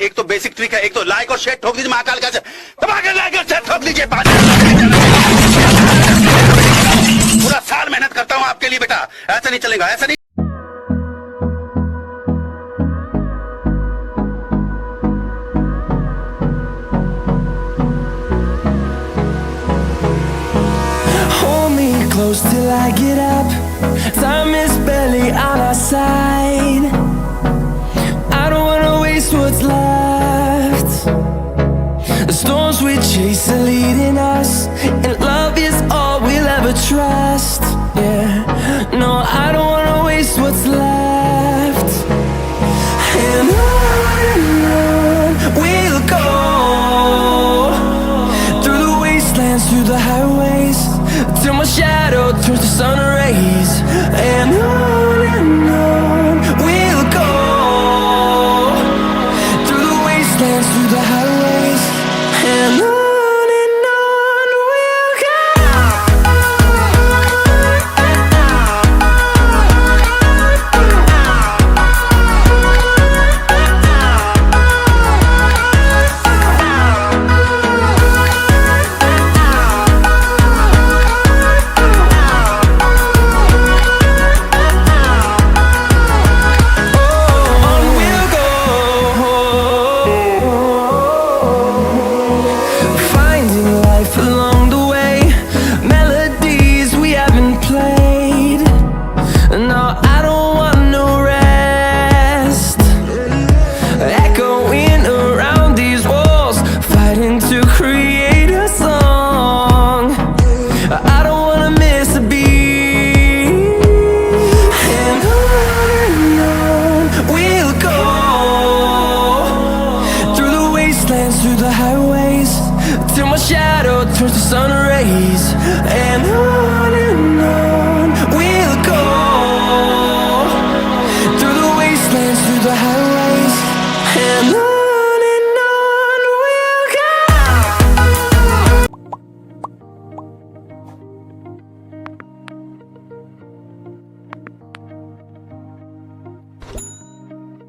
एक तो basic trick है, एक तो लाइक और शेयर ठोक दीजिए महाकाल का दबा के लाइक और शेयर ठोक दीजिए। पूरा साल मेहनत करता हूँ आपके लिए बेटा, ऐसा नहीं चलेगा, ऐसा नहीं। Close till I get up. Time is barely on our side. I don't wanna waste what's left. The storms we chase are leading us.